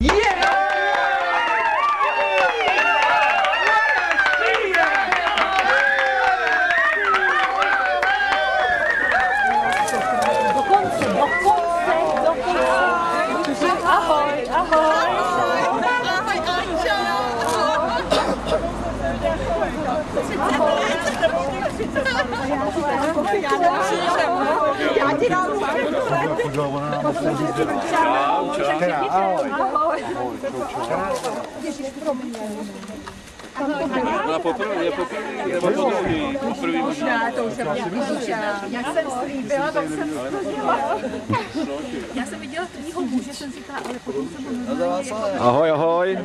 Já ti dám No poprvé, nebo poprvé možná, to už jsem jak jsem slíbila, tak jsem slíbila. Já jsem viděla tvýho muže, jsem říkala, ale potom jsem ho Ahoj, ahoj.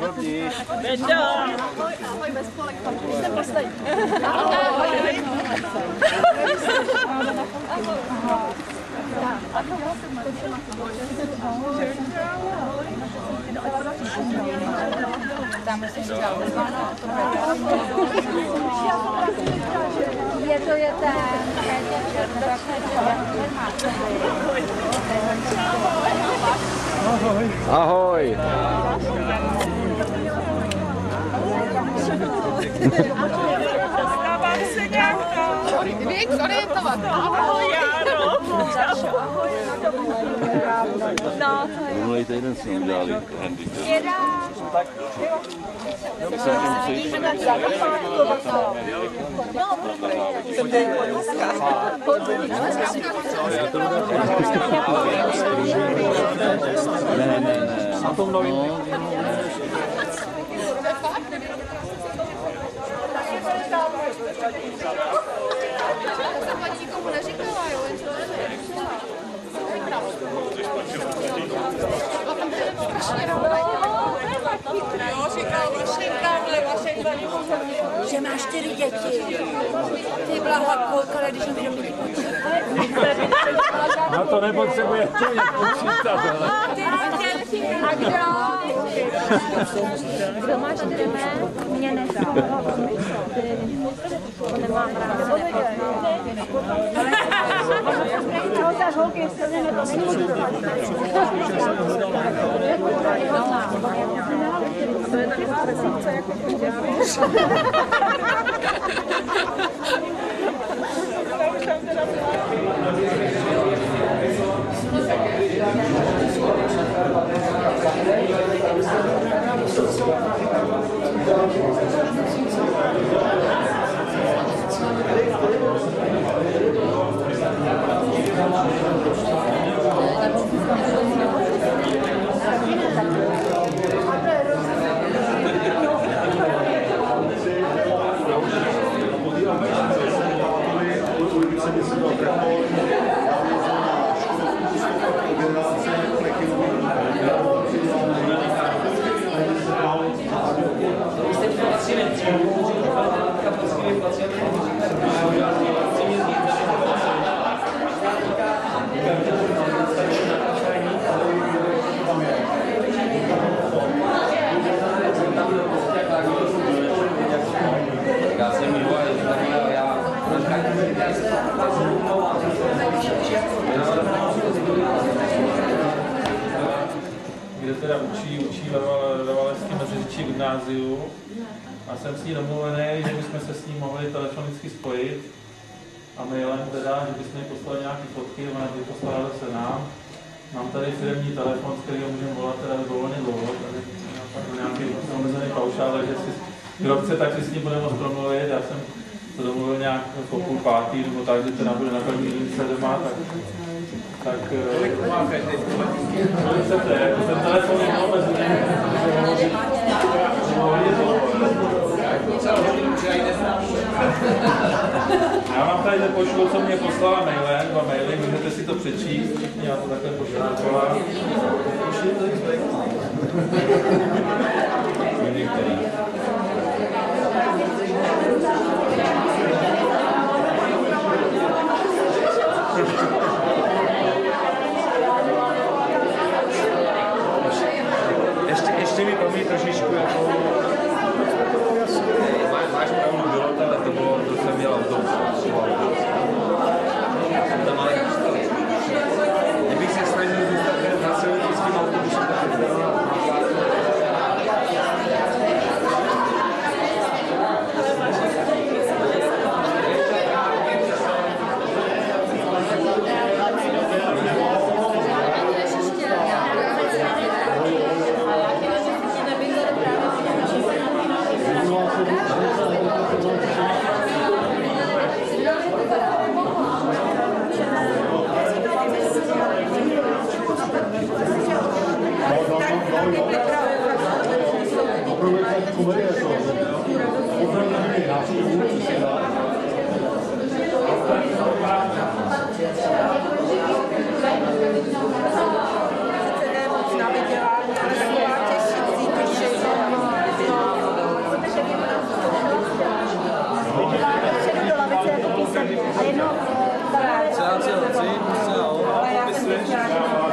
Ahoj, ahoj, bez spolek, jsem poslední. Ahoj. Je ten. Ahoj. Dostávám se nějak to. Vík, orientovat. Ahoj, Járo. Ahoj. No, to je. minulý týden jsme udělali handicap. Ne. Na tom novým. Že máš 4 děti. Ty blaha koukala, když mi domů No to nepotřebuje počítat, ale. A kdo má 4 mé? Mě nesmí. To nemám rád. Ale ta holky se kde teda učí ve Valašském meziříčí gymnáziu a jsem s ní domluvený, že bychom se s ní mohli telefonicky spojit a mailem teda, že bychom jí poslali nějaké fotky, ona by poslala zase nám. Mám tady firmní telefon, z kterého můžeme volat teda dovoleně dlouho, tady nějaký omezený paušál, takže kdo chce, tak si s ním budeme moct promluvit. Já jsem to domluvil nějak po 4:30 nebo tak, že teda bude na první lince doma, tak chcete, jako ten telefon je omezený, já vám tady pošlu, co mě poslala mailem, 2 maily, můžete si to přečíst, všichni, já to takhle pošlu dokola. Ještě mi promiň trošičku jako... Máš pravdu, bylo to, ale to bylo, to jsem měl autobus. Kdybych se snažil zůstat na silnici s tím autobusem, tak jsem Ciao, ciao, sì, ciao.